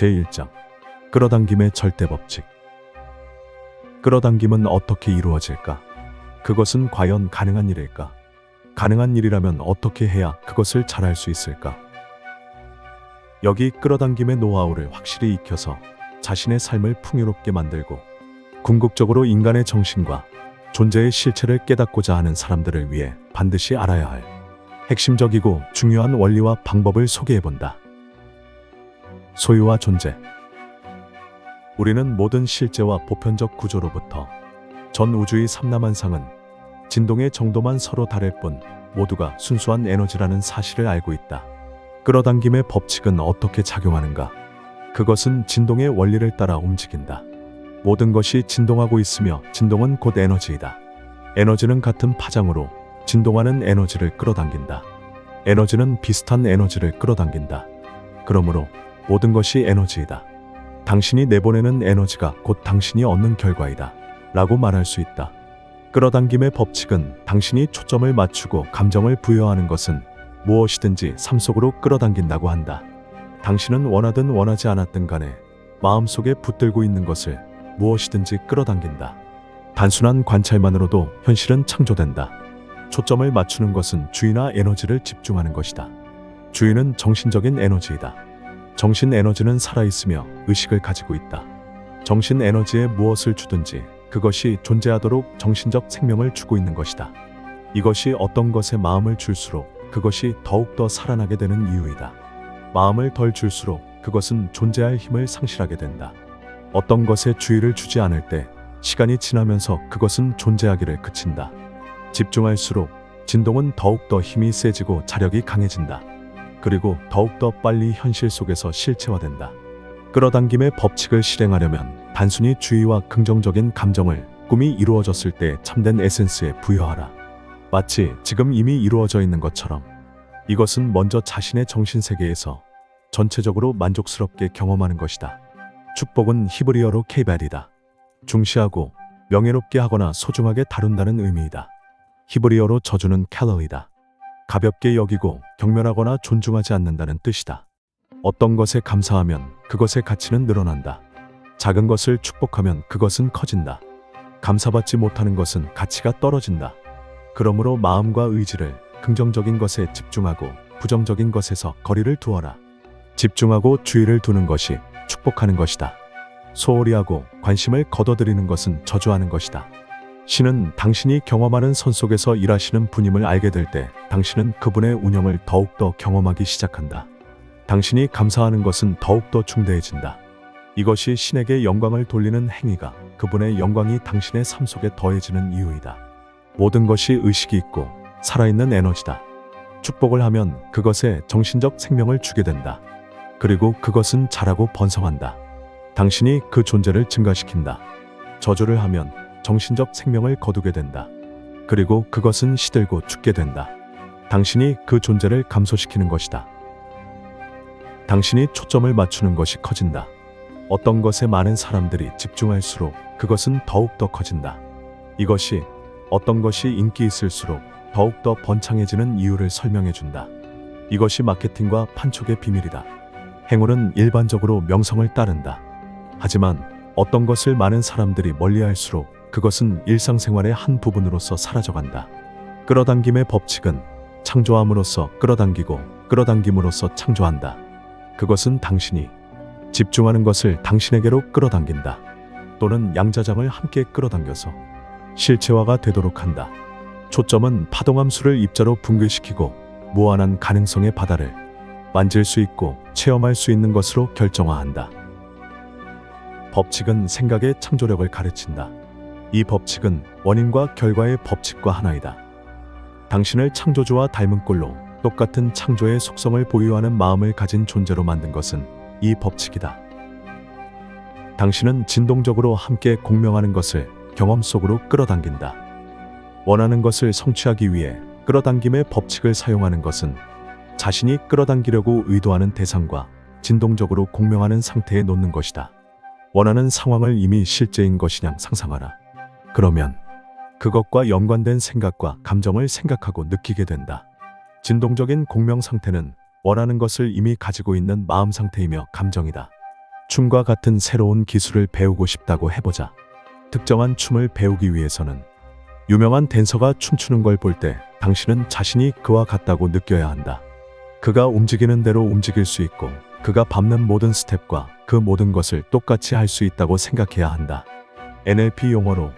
제1장 끌어당김의 절대 법칙. 끌어당김은 어떻게 이루어질까? 그것은 과연 가능한 일일까? 가능한 일이라면 어떻게 해야 그것을 잘할 수 있을까? 여기 끌어당김의 노하우를 확실히 익혀서 자신의 삶을 풍요롭게 만들고 궁극적으로 인간의 정신과 존재의 실체를 깨닫고자 하는 사람들을 위해 반드시 알아야 할 핵심적이고 중요한 원리와 방법을 소개해본다. 소유와 존재. 우리는 모든 실제와 보편적 구조로부터 전 우주의 삼라만상은 진동의 정도만 서로 다를 뿐 모두가 순수한 에너지라는 사실을 알고 있다. 끌어당김의 법칙은 어떻게 작용하는가? 그것은 진동의 원리를 따라 움직인다. 모든 것이 진동하고 있으며 진동은 곧 에너지이다. 에너지는 같은 파장으로 진동하는 에너지를 끌어당긴다. 에너지는 비슷한 에너지를 끌어당긴다. 그러므로 모든 것이 에너지이다. 당신이 내보내는 에너지가 곧 당신이 얻는 결과이다. 라고 말할 수 있다. 끌어당김의 법칙은 당신이 초점을 맞추고 감정을 부여하는 것은 무엇이든지 삶 속으로 끌어당긴다고 한다. 당신은 원하든 원하지 않았든 간에 마음속에 붙들고 있는 것을 무엇이든지 끌어당긴다. 단순한 관찰만으로도 현실은 창조된다. 초점을 맞추는 것은 주의나 에너지를 집중하는 것이다. 주의는 정신적인 에너지이다. 정신 에너지는 살아있으며 의식을 가지고 있다. 정신 에너지에 무엇을 주든지 그것이 존재하도록 정신적 생명을 주고 있는 것이다. 이것이 어떤 것에 마음을 줄수록 그것이 더욱더 살아나게 되는 이유이다. 마음을 덜 줄수록 그것은 존재할 힘을 상실하게 된다. 어떤 것에 주의를 주지 않을 때 시간이 지나면서 그것은 존재하기를 그친다. 집중할수록 진동은 더욱더 힘이 세지고 자력이 강해진다. 그리고 더욱더 빨리 현실 속에서 실체화된다. 끌어당김의 법칙을 실행하려면 단순히 주의와 긍정적인 감정을 꿈이 이루어졌을 때 참된 에센스에 부여하라. 마치 지금 이미 이루어져 있는 것처럼 이것은 먼저 자신의 정신세계에서 전체적으로 만족스럽게 경험하는 것이다. 축복은 히브리어로 케이발이다. 중시하고 명예롭게 하거나 소중하게 다룬다는 의미이다. 히브리어로 저주는 캘러이다. 가볍게 여기고 경멸하거나 존중하지 않는다는 뜻이다. 어떤 것에 감사하면 그것의 가치는 늘어난다. 작은 것을 축복하면 그것은 커진다. 감사받지 못하는 것은 가치가 떨어진다. 그러므로 마음과 의지를 긍정적인 것에 집중하고 부정적인 것에서 거리를 두어라. 집중하고 주의를 두는 것이 축복하는 것이다. 소홀히 하고 관심을 거둬들이는 것은 저주하는 것이다. 신은 당신이 경험하는 선 속에서 일하시는 분임을 알게 될 때 당신은 그분의 운영을 더욱더 경험하기 시작한다. 당신이 감사하는 것은 더욱더 중대해진다. 이것이 신에게 영광을 돌리는 행위가 그분의 영광이 당신의 삶 속에 더해지는 이유이다. 모든 것이 의식이 있고 살아있는 에너지다. 축복을 하면 그것에 정신적 생명을 주게 된다. 그리고 그것은 자라고 번성한다. 당신이 그 존재를 증가시킨다. 저주를 하면 정신적 생명을 거두게 된다. 그리고 그것은 시들고 죽게 된다. 당신이 그 존재를 감소시키는 것이다. 당신이 초점을 맞추는 것이 커진다. 어떤 것에 많은 사람들이 집중할수록 그것은 더욱더 커진다. 이것이 어떤 것이 인기 있을수록 더욱더 번창해지는 이유를 설명해준다. 이것이 마케팅과 판촉의 비밀이다. 행운은 일반적으로 명성을 따른다. 하지만 어떤 것을 많은 사람들이 멀리할수록 그것은 일상생활의 한 부분으로서 사라져간다. 끌어당김의 법칙은 창조함으로써 끌어당기고 끌어당김으로써 창조한다. 그것은 당신이 집중하는 것을 당신에게로 끌어당긴다. 또는 양자장을 함께 끌어당겨서 실체화가 되도록 한다. 초점은 파동함수를 입자로 붕괴시키고 무한한 가능성의 바다를 만질 수 있고 체험할 수 있는 것으로 결정화한다. 법칙은 생각의 창조력을 가르친다. 이 법칙은 원인과 결과의 법칙과 하나이다. 당신을 창조주와 닮은 꼴로 똑같은 창조의 속성을 보유하는 마음을 가진 존재로 만든 것은 이 법칙이다. 당신은 진동적으로 함께 공명하는 것을 경험 속으로 끌어당긴다. 원하는 것을 성취하기 위해 끌어당김의 법칙을 사용하는 것은 자신이 끌어당기려고 의도하는 대상과 진동적으로 공명하는 상태에 놓는 것이다. 원하는 상황을 이미 실제인 것이냐 상상하라. 그러면 그것과 연관된 생각과 감정을 생각하고 느끼게 된다. 진동적인 공명 상태는 원하는 것을 이미 가지고 있는 마음 상태이며 감정이다. 춤과 같은 새로운 기술을 배우고 싶다고 해보자. 특정한 춤을 배우기 위해서는 유명한 댄서가 춤추는 걸 볼 때 당신은 자신이 그와 같다고 느껴야 한다. 그가 움직이는 대로 움직일 수 있고 그가 밟는 모든 스텝과 그 모든 것을 똑같이 할 수 있다고 생각해야 한다. NLP 용어로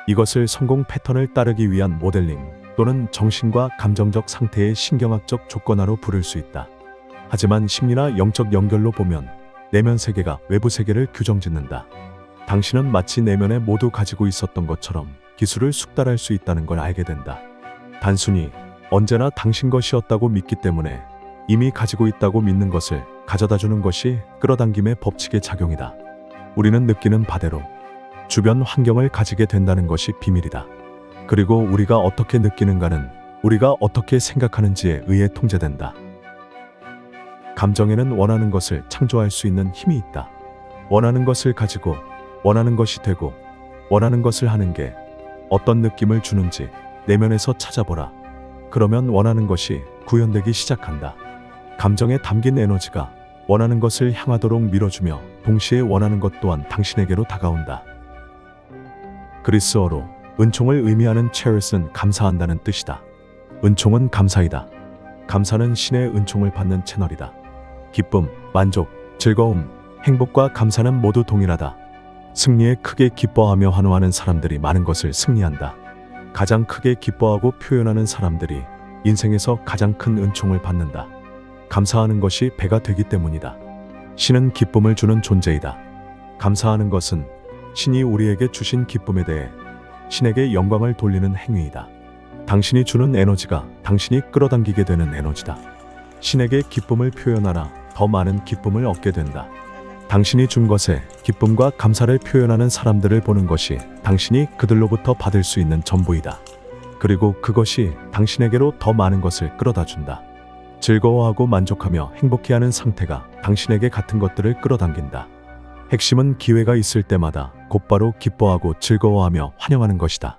이것을 성공 패턴을 따르기 위한 모델링 또는 정신과 감정적 상태의 신경학적 조건화로 부를 수 있다. 하지만 심리나 영적 연결로 보면 내면 세계가 외부 세계를 규정짓는다. 당신은 마치 내면에 모두 가지고 있었던 것처럼 기술을 숙달할 수 있다는 걸 알게 된다. 단순히 언제나 당신 것이었다고 믿기 때문에 이미 가지고 있다고 믿는 것을 가져다주는 것이 끌어당김의 법칙의 작용이다. 우리는 느끼는 바대로 주변 환경을 가지게 된다는 것이 비밀이다. 그리고 우리가 어떻게 느끼는가는 우리가 어떻게 생각하는지에 의해 통제된다. 감정에는 원하는 것을 창조할 수 있는 힘이 있다. 원하는 것을 가지고 원하는 것이 되고 원하는 것을 하는 게 어떤 느낌을 주는지 내면에서 찾아보라. 그러면 원하는 것이 구현되기 시작한다. 감정에 담긴 에너지가 원하는 것을 향하도록 밀어주며 동시에 원하는 것 또한 당신에게로 다가온다. 그리스어로 은총을 의미하는 체르스는 감사한다는 뜻이다. 은총은 감사이다. 감사는 신의 은총을 받는 채널이다. 기쁨, 만족, 즐거움, 행복과 감사는 모두 동일하다. 승리에 크게 기뻐하며 환호하는 사람들이 많은 것을 승리한다. 가장 크게 기뻐하고 표현하는 사람들이 인생에서 가장 큰 은총을 받는다. 감사하는 것이 배가 되기 때문이다. 신은 기쁨을 주는 존재이다. 감사하는 것은 신이 우리에게 주신 기쁨에 대해 신에게 영광을 돌리는 행위이다. 당신이 주는 에너지가 당신이 끌어당기게 되는 에너지다. 신에게 기쁨을 표현하라. 더 많은 기쁨을 얻게 된다. 당신이 준 것에 기쁨과 감사를 표현하는 사람들을 보는 것이 당신이 그들로부터 받을 수 있는 전부이다. 그리고 그것이 당신에게로 더 많은 것을 끌어다 준다. 즐거워하고 만족하며 행복해하는 상태가 당신에게 같은 것들을 끌어당긴다. 핵심은 기회가 있을 때마다 곧바로 기뻐하고 즐거워하며 환영하는 것이다.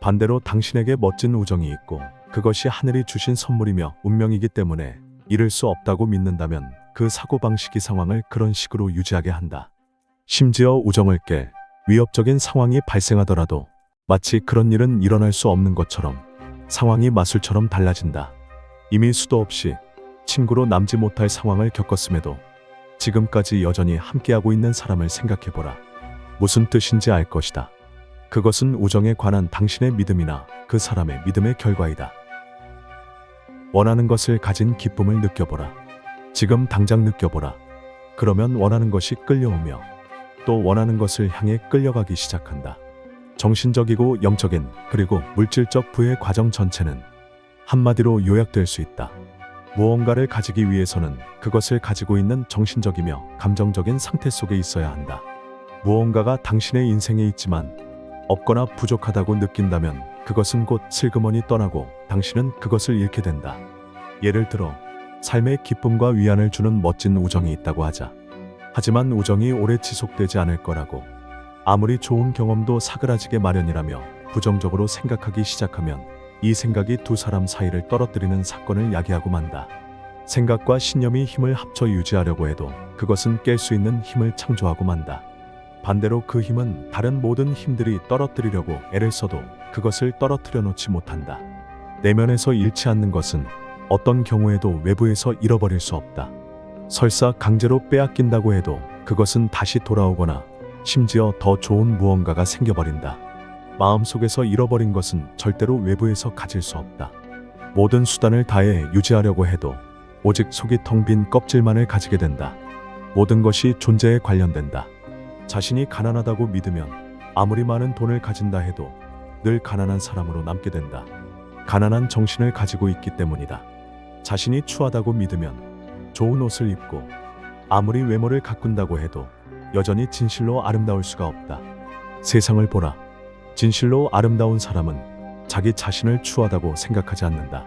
반대로 당신에게 멋진 우정이 있고 그것이 하늘이 주신 선물이며 운명이기 때문에 잃을 수 없다고 믿는다면 그 사고방식이 상황을 그런 식으로 유지하게 한다. 심지어 우정을 깨 위협적인 상황이 발생하더라도 마치 그런 일은 일어날 수 없는 것처럼 상황이 마술처럼 달라진다. 이미 수도 없이 친구로 남지 못할 상황을 겪었음에도 지금까지 여전히 함께하고 있는 사람을 생각해보라. 무슨 뜻인지 알 것이다. 그것은 우정에 관한 당신의 믿음이나 그 사람의 믿음의 결과이다. 원하는 것을 가진 기쁨을 느껴보라. 지금 당장 느껴보라. 그러면 원하는 것이 끌려오며 또 원하는 것을 향해 끌려가기 시작한다. 정신적이고 영적인 그리고 물질적 부의 과정 전체는 한마디로 요약될 수 있다. 무언가를 가지기 위해서는 그것을 가지고 있는 정신적이며 감정적인 상태 속에 있어야 한다. 무언가가 당신의 인생에 있지만 없거나 부족하다고 느낀다면 그것은 곧 슬그머니 떠나고 당신은 그것을 잃게 된다. 예를 들어 삶의 기쁨과 위안을 주는 멋진 우정이 있다고 하자. 하지만 우정이 오래 지속되지 않을 거라고, 아무리 좋은 경험도 사그라지게 마련이라며 부정적으로 생각하기 시작하면 이 생각이 두 사람 사이를 떨어뜨리는 사건을 야기하고 만다. 생각과 신념이 힘을 합쳐 유지하려고 해도 그것은 깰 수 있는 힘을 창조하고 만다. 반대로 그 힘은 다른 모든 힘들이 떨어뜨리려고 애를 써도 그것을 떨어뜨려 놓지 못한다. 내면에서 잃지 않는 것은 어떤 경우에도 외부에서 잃어버릴 수 없다. 설사 강제로 빼앗긴다고 해도 그것은 다시 돌아오거나 심지어 더 좋은 무언가가 생겨버린다. 마음속에서 잃어버린 것은 절대로 외부에서 가질 수 없다. 모든 수단을 다해 유지하려고 해도 오직 속이 텅 빈 껍질만을 가지게 된다. 모든 것이 존재에 관련된다. 자신이 가난하다고 믿으면 아무리 많은 돈을 가진다 해도 늘 가난한 사람으로 남게 된다. 가난한 정신을 가지고 있기 때문이다. 자신이 추하다고 믿으면 좋은 옷을 입고 아무리 외모를 가꾼다고 해도 여전히 진실로 아름다울 수가 없다. 세상을 보라. 진실로 아름다운 사람은 자기 자신을 추하다고 생각하지 않는다.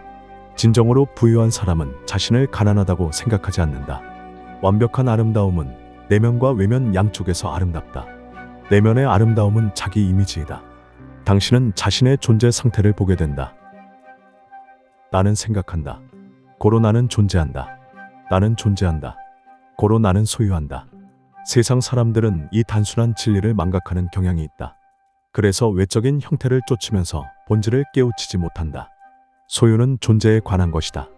진정으로 부유한 사람은 자신을 가난하다고 생각하지 않는다. 완벽한 아름다움은 내면과 외면 양쪽에서 아름답다. 내면의 아름다움은 자기 이미지이다. 당신은 자신의 존재 상태를 보게 된다. 나는 생각한다. 고로 나는 존재한다. 나는 존재한다. 고로 나는 소유한다. 세상 사람들은 이 단순한 진리를 망각하는 경향이 있다. 그래서 외적인 형태를 쫓으면서 본질을 깨우치지 못한다. 소유는 존재에 관한 것이다.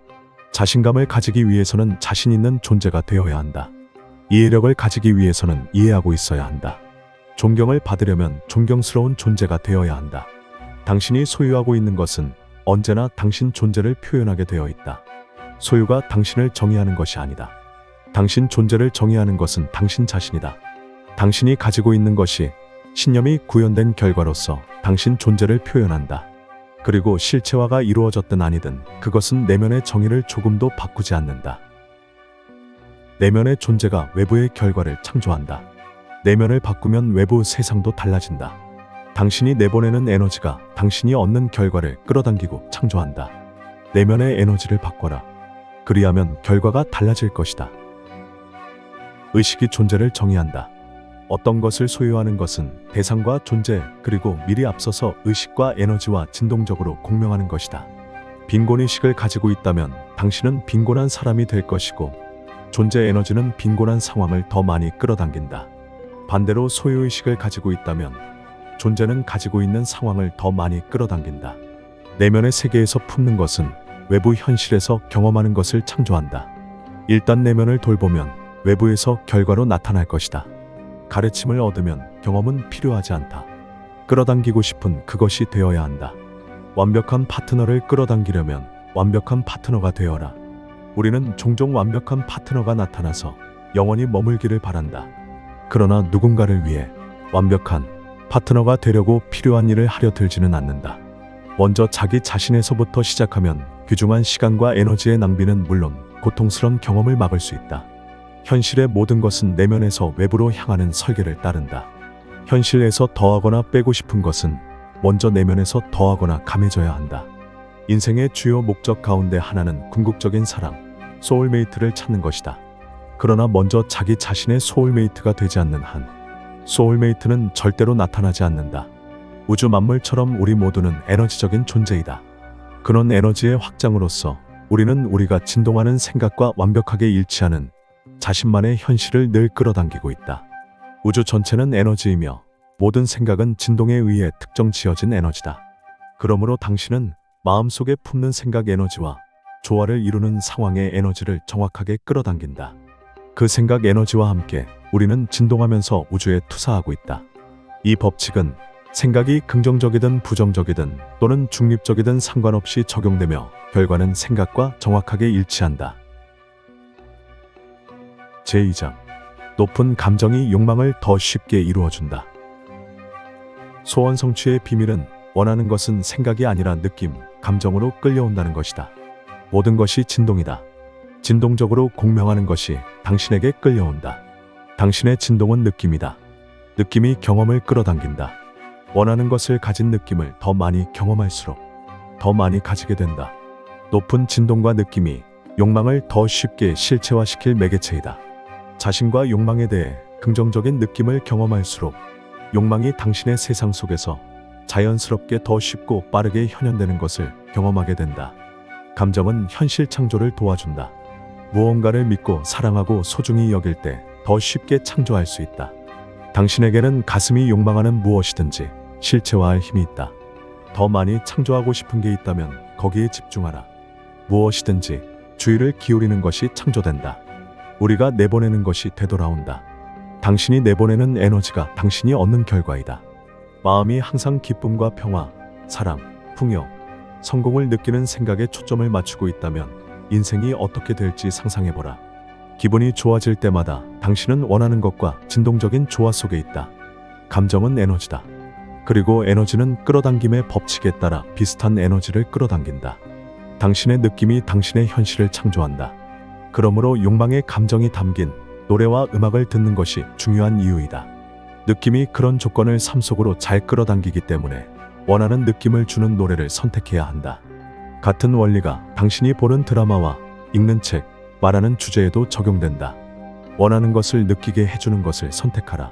자신감을 가지기 위해서는 자신 있는 존재가 되어야 한다. 이해력을 가지기 위해서는 이해하고 있어야 한다. 존경을 받으려면 존경스러운 존재가 되어야 한다. 당신이 소유하고 있는 것은 언제나 당신 존재를 표현하게 되어 있다. 소유가 당신을 정의하는 것이 아니다. 당신 존재를 정의하는 것은 당신 자신이다. 당신이 가지고 있는 것이 신념이 구현된 결과로서 당신 존재를 표현한다. 그리고 실체화가 이루어졌든 아니든 그것은 내면의 정의를 조금도 바꾸지 않는다. 내면의 존재가 외부의 결과를 창조한다. 내면을 바꾸면 외부 세상도 달라진다. 당신이 내보내는 에너지가 당신이 얻는 결과를 끌어당기고 창조한다. 내면의 에너지를 바꿔라. 그리하면 결과가 달라질 것이다. 의식이 존재를 정의한다. 어떤 것을 소유하는 것은 대상과 존재 그리고 미리 앞서서 의식과 에너지와 진동적으로 공명하는 것이다. 빈곤의식을 가지고 있다면 당신은 빈곤한 사람이 될 것이고 존재 에너지는 빈곤한 상황을 더 많이 끌어당긴다. 반대로 소유의식을 가지고 있다면 존재는 가지고 있는 상황을 더 많이 끌어당긴다. 내면의 세계에서 품는 것은 외부 현실에서 경험하는 것을 창조한다. 일단 내면을 돌보면 외부에서 결과로 나타날 것이다. 가르침을 얻으면 경험은 필요하지 않다. 끌어당기고 싶은 그것이 되어야 한다. 완벽한 파트너를 끌어당기려면 완벽한 파트너가 되어라. 우리는 종종 완벽한 파트너가 나타나서 영원히 머물기를 바란다. 그러나 누군가를 위해 완벽한 파트너가 되려고 필요한 일을 하려 들지는 않는다. 먼저 자기 자신에서부터 시작하면 귀중한 시간과 에너지의 낭비는 물론 고통스러운 경험을 막을 수 있다. 현실의 모든 것은 내면에서 외부로 향하는 설계를 따른다. 현실에서 더하거나 빼고 싶은 것은 먼저 내면에서 더하거나 감해져야 한다. 인생의 주요 목적 가운데 하나는 궁극적인 사랑, 소울메이트를 찾는 것이다. 그러나 먼저 자기 자신의 소울메이트가 되지 않는 한 소울메이트는 절대로 나타나지 않는다. 우주 만물처럼 우리 모두는 에너지적인 존재이다. 그런 에너지의 확장으로서 우리는 우리가 진동하는 생각과 완벽하게 일치하는 자신만의 현실을 늘 끌어당기고 있다. 우주 전체는 에너지이며 모든 생각은 진동에 의해 특정 지어진 에너지다. 그러므로 당신은 마음속에 품는 생각 에너지와 조화를 이루는 상황의 에너지를 정확하게 끌어당긴다. 그 생각 에너지와 함께 우리는 진동하면서 우주에 투사하고 있다. 이 법칙은 생각이 긍정적이든 부정적이든 또는 중립적이든 상관없이 적용되며 결과는 생각과 정확하게 일치한다. 제2장 높은 감정이 욕망을 더 쉽게 이루어준다. 소원 성취의 비밀은 원하는 것은 생각이 아니라 느낌, 감정으로 끌려온다는 것이다. 모든 것이 진동이다. 진동적으로 공명하는 것이 당신에게 끌려온다. 당신의 진동은 느낌이다. 느낌이 경험을 끌어당긴다. 원하는 것을 가진 느낌을 더 많이 경험할수록 더 많이 가지게 된다. 높은 진동과 느낌이 욕망을 더 쉽게 실체화시킬 매개체이다. 자신과 욕망에 대해 긍정적인 느낌을 경험할수록 욕망이 당신의 세상 속에서 자연스럽게 더 쉽고 빠르게 현현되는 것을 경험하게 된다. 감정은 현실 창조를 도와준다. 무언가를 믿고 사랑하고 소중히 여길 때 더 쉽게 창조할 수 있다. 당신에게는 가슴이 욕망하는 무엇이든지 실체화할 힘이 있다. 더 많이 창조하고 싶은 게 있다면 거기에 집중하라. 무엇이든지 주의를 기울이는 것이 창조된다. 우리가 내보내는 것이 되돌아온다. 당신이 내보내는 에너지가 당신이 얻는 결과이다. 마음이 항상 기쁨과 평화, 사랑, 풍요, 성공을 느끼는 생각에 초점을 맞추고 있다면 인생이 어떻게 될지 상상해보라. 기분이 좋아질 때마다 당신은 원하는 것과 진동적인 조화 속에 있다. 감정은 에너지다. 그리고 에너지는 끌어당김의 법칙에 따라 비슷한 에너지를 끌어당긴다. 당신의 느낌이 당신의 현실을 창조한다. 그러므로 욕망의 감정이 담긴 노래와 음악을 듣는 것이 중요한 이유이다. 느낌이 그런 조건을 삶 속으로 잘 끌어당기기 때문에 원하는 느낌을 주는 노래를 선택해야 한다. 같은 원리가 당신이 보는 드라마와 읽는 책, 말하는 주제에도 적용된다. 원하는 것을 느끼게 해주는 것을 선택하라.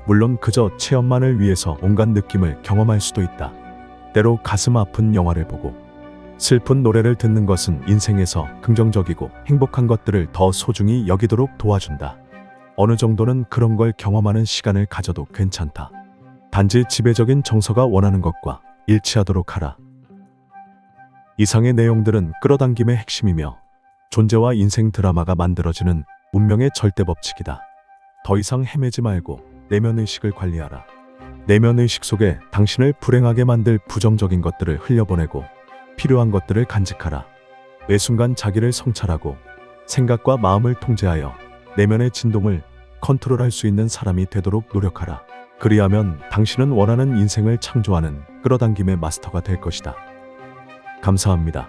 물론 그저 체험만을 위해서 온갖 느낌을 경험할 수도 있다. 때로 가슴 아픈 영화를 보고 슬픈 노래를 듣는 것은 인생에서 긍정적이고 행복한 것들을 더 소중히 여기도록 도와준다. 어느 정도는 그런 걸 경험하는 시간을 가져도 괜찮다. 단지 지배적인 정서가 원하는 것과 일치하도록 하라. 이상의 내용들은 끌어당김의 핵심이며 존재와 인생 드라마가 만들어지는 운명의 절대 법칙이다. 더 이상 헤매지 말고 내면의식을 관리하라. 내면의식 속에 당신을 불행하게 만들 부정적인 것들을 흘려보내고 필요한 것들을 간직하라. 매 순간 자기를 성찰하고 생각과 마음을 통제하여 내면의 진동을 컨트롤할 수 있는 사람이 되도록 노력하라. 그리하면 당신은 원하는 인생을 창조하는 끌어당김의 마스터가 될 것이다. 감사합니다.